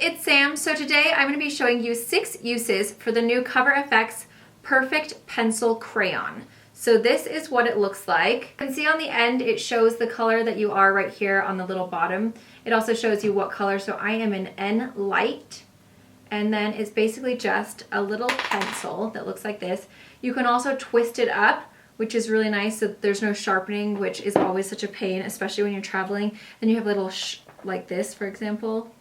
it's Sam. So today I'm going to be showing you 6 uses for the new CoverFX Perfect Pencil Crayon. So this is what it looks like. You can see on the end it shows the color that you are right here on the little bottom. It also shows you what color. So I am an N light, and then it's basically just a little pencil that looks like this. You can also twist it up, which is really nice, so there's no sharpening, which is always such a pain, especially when you're traveling. Then you have little like this, for example,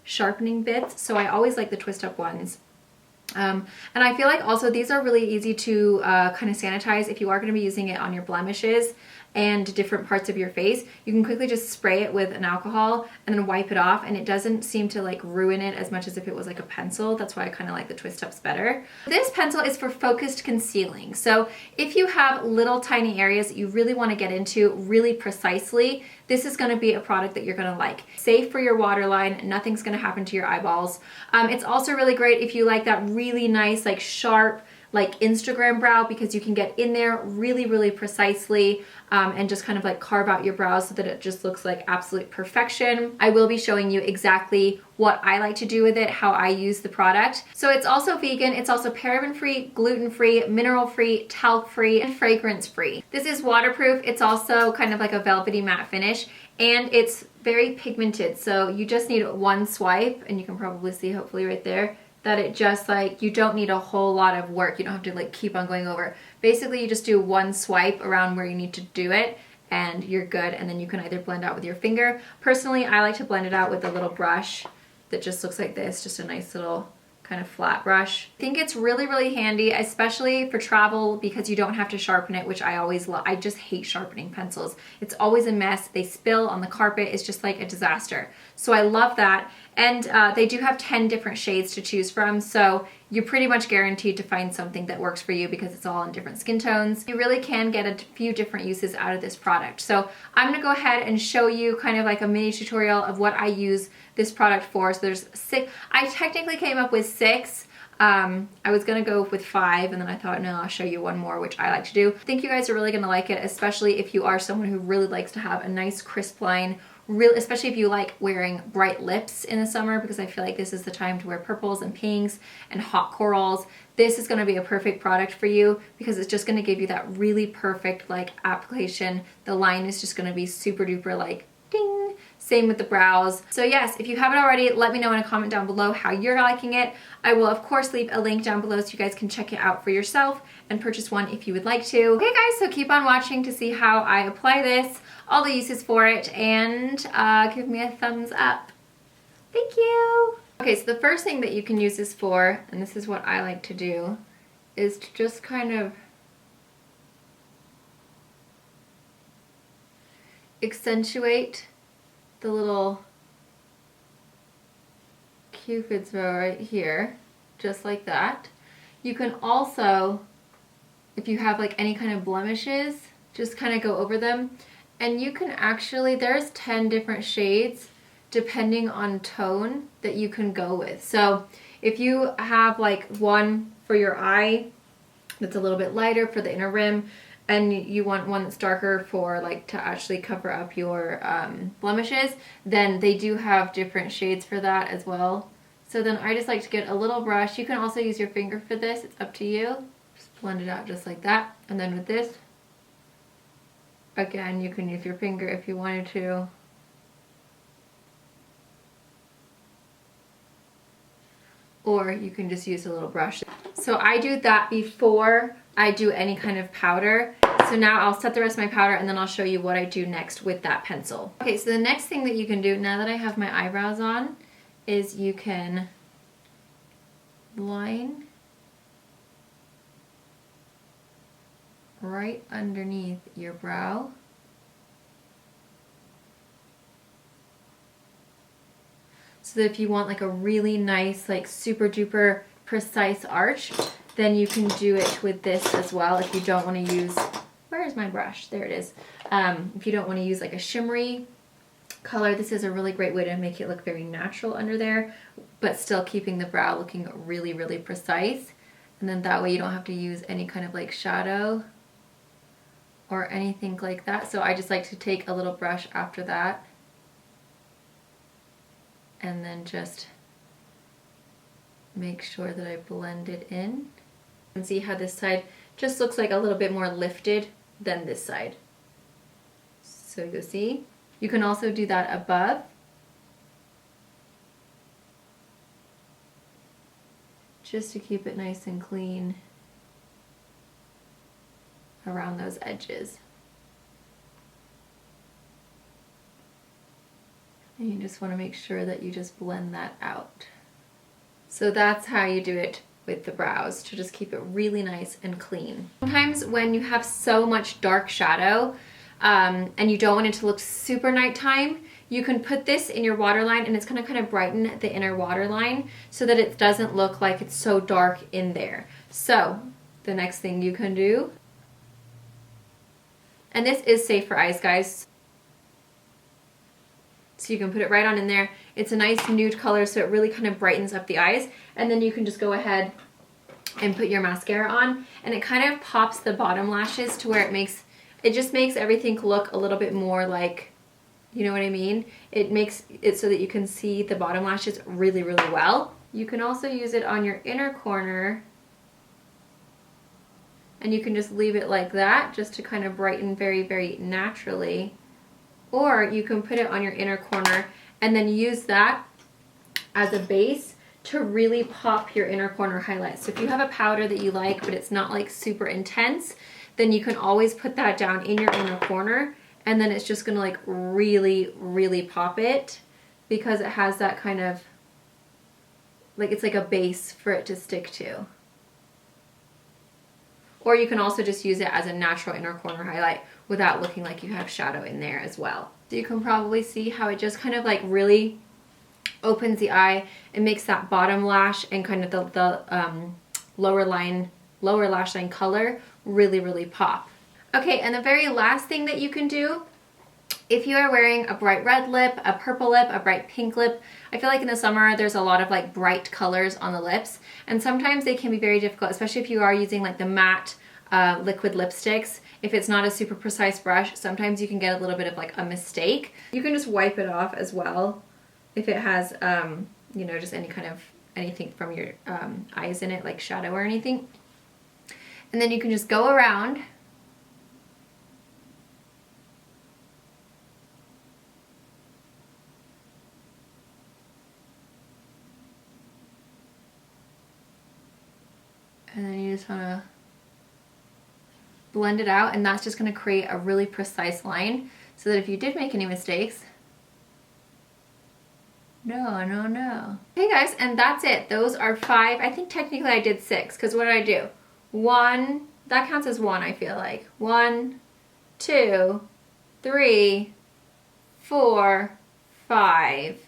sharpening bits. So I always like the twist up ones. And I feel like also these are really easy to kind of sanitize if you are going to be using it on your blemishes and different parts of your face. You can quickly just spray it with an alcohol and then wipe it off, and it doesn't seem to like ruin it as much as if it was like a pencil. That's why I kind of like the twist ups better. This pencil is for focused concealing. So if you have little tiny areas that you really want to get into really precisely, this is going to be a product that you're going to like. Safe for your waterline, nothing's going to happen to your eyeballs. It's also really great if you like that really nice, like sharp, like Instagram brow, because you can get in there really, really precisely and just kind of like carve out your brows so that it just looks like absolute perfection. I will be showing you exactly what I like to do with it, how I use the product. So it's also vegan, it's also paraben-free, gluten-free, mineral-free, talc-free, and fragrance-free. This is waterproof. It's also kind of like a velvety matte finish, and it's very pigmented. So you just need one swipe, and you can probably see hopefully right there that it just like, you don't need a whole lot of work. You don't have to like keep on going over. Basically you just do one swipe around where you need to do it and you're good, and then you can either blend out with your finger. Personally, I like to blend it out with a little brush that just looks like this, just a nice little kind of flat brush. I think it's really, really handy, especially for travel, because you don't have to sharpen it, which I always love. I just hate sharpening pencils. It's always a mess. They spill on the carpet. It's just like a disaster. So I love that. And they do have 10 different shades to choose from, so you're pretty much guaranteed to find something that works for you because it's all in different skin tones. You really can get a few different uses out of this product. So I'm gonna go ahead and show you kind of like a mini tutorial of what I use this product for. So there's 6, I technically came up with 6. I was gonna go with 5, and then I thought, no, I'll show you one more, which I like to do. I think you guys are really gonna like it, especially if you are someone who really likes to have a nice crisp line, especially if you like wearing bright lips in the summer, because I feel like this is the time to wear purples and pinks and hot corals. This is gonna be a perfect product for you because it's just gonna give you that really perfect like application. The line is just gonna be super duper like ding. Same with the brows. So yes, if you haven't already, let me know in a comment down below how you're liking it. I will of course leave a link down below so you guys can check it out for yourself and purchase one if you would like to. Okay guys, so keep on watching to see how I apply this, all the uses for it, and give me a thumbs up. Thank you. Okay, so the first thing that you can use this for, and this is what I like to do, is to just kind of accentuate the little Cupid's bow right here, just like that. You can also, if you have like any kind of blemishes, just kind of go over them. And you can actually, there's 10 different shades depending on tone that you can go with. So if you have like one for your eye that's a little bit lighter for the inner rim, and you want one that's darker for like to actually cover up your blemishes, then they do have different shades for that as well. So then I just like to get a little brush. You can also use your finger for this, it's up to you. Just blend it out just like that. And then with this, again, you can use your finger if you wanted to. Or you can just use a little brush. So I do that before I do any kind of powder. So now I'll set the rest of my powder and then I'll show you what I do next with that pencil. Okay, so the next thing that you can do now that I have my eyebrows on is you can line right underneath your brow. So that if you want like a really nice, like super duper precise arch, then you can do it with this as well. If you don't want to use, where is my brush? There it is. If you don't want to use like a shimmery color, this is a really great way to make it look very natural under there, but still keeping the brow looking really, really precise. And then that way you don't have to use any kind of like shadow or anything like that. So I just like to take a little brush after that and then just make sure that I blend it in. And see how this side just looks like a little bit more lifted than this side. So you'll see. You can also do that above. Just to keep it nice and clean around those edges. And you just want to make sure that you just blend that out. So that's how you do it with the brows, to just keep it really nice and clean. Sometimes when you have so much dark shadow and you don't want it to look super nighttime, you can put this in your waterline and it's going to kind of brighten the inner waterline so that it doesn't look like it's so dark in there. So the next thing you can do, and this is safe for eyes, guys, so you can put it right on in there. It's a nice nude color, so it really kind of brightens up the eyes. And then you can just go ahead and put your mascara on, and it kind of pops the bottom lashes to where it just makes everything look a little bit more like, you know what I mean? It makes it so that you can see the bottom lashes really, really well. You can also use it on your inner corner, and you can just leave it like that just to kind of brighten very, very naturally. Or you can put it on your inner corner and then use that as a base to really pop your inner corner highlight. So if you have a powder that you like, but it's not like super intense, then you can always put that down in your inner corner, and then it's just gonna like really, really pop it, because it has that kind of, like, it's like a base for it to stick to. Or you can also just use it as a natural inner corner highlight without looking like you have shadow in there as well. So you can probably see how it just kind of like really opens the eye and makes that bottom lash and kind of the lower lash line color really, really pop. Okay, and the very last thing that you can do, if you are wearing a bright red lip, a purple lip, a bright pink lip, I feel like in the summer there's a lot of like bright colors on the lips, and sometimes they can be very difficult, especially if you are using like the matte liquid lipsticks. If it's not a super precise brush, sometimes you can get a little bit of like a mistake. You can just wipe it off as well if it has, you know, just anything from your eyes in it, like shadow or anything. And then you can just go around and then you just want to blend it out, and that's just going to create a really precise line so that if you did make any mistakes, no. Okay guys, and that's it. Those are 5. I think technically I did 6, because what did I do? 1, that counts as 1, I feel like. 1, 2, 3, 4, 5,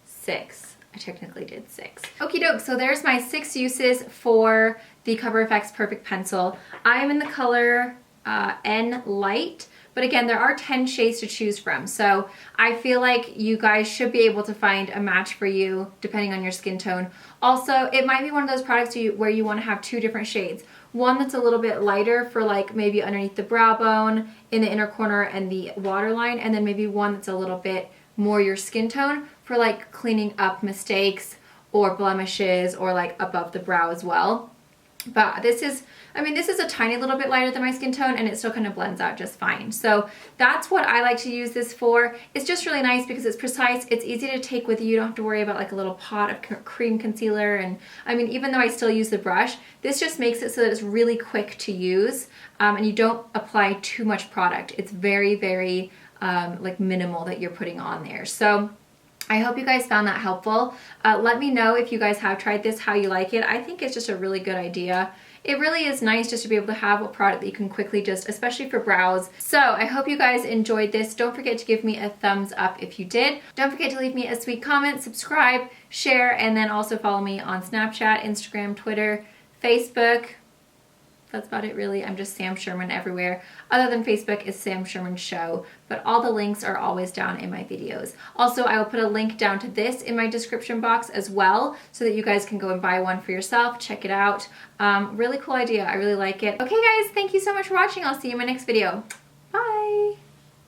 6. I technically did 6. Okie doke, so there's my 6 uses for the CoverFX Perfect Pencil. I am in the color N Light, but again, there are 10 shades to choose from. So I feel like you guys should be able to find a match for you depending on your skin tone. Also, it might be one of those products where you want to have 2 different shades. One that's a little bit lighter for like maybe underneath the brow bone, in the inner corner and the waterline, and then maybe one that's a little bit more your skin tone for like cleaning up mistakes or blemishes or like above the brow as well. But this is, I mean, this is a tiny little bit lighter than my skin tone, and it still kind of blends out just fine. So that's what I like to use this for. It's just really nice because it's precise, it's easy to take with you. You don't have to worry about like a little pot of cream concealer. And I mean, even though I still use the brush, this just makes it so that it's really quick to use, and you don't apply too much product. It's very, very like minimal that you're putting on there. So I hope you guys found that helpful. Let me know if you guys have tried this, how you like it. I think it's just a really good idea. It really is nice just to be able to have a product that you can quickly just, especially for brows. So I hope you guys enjoyed this. Don't forget to give me a thumbs up if you did. Don't forget to leave me a sweet comment, subscribe, share, and then also follow me on Snapchat, Instagram, Twitter, Facebook. That's about it really. I'm just Sam Schuerman everywhere. Other than Facebook is Sam Schuerman Show, but all the links are always down in my videos. Also, I will put a link down to this in my description box as well, so that you guys can go and buy one for yourself. Check it out. Really cool idea. I really like it. Okay guys, thank you so much for watching. I'll see you in my next video.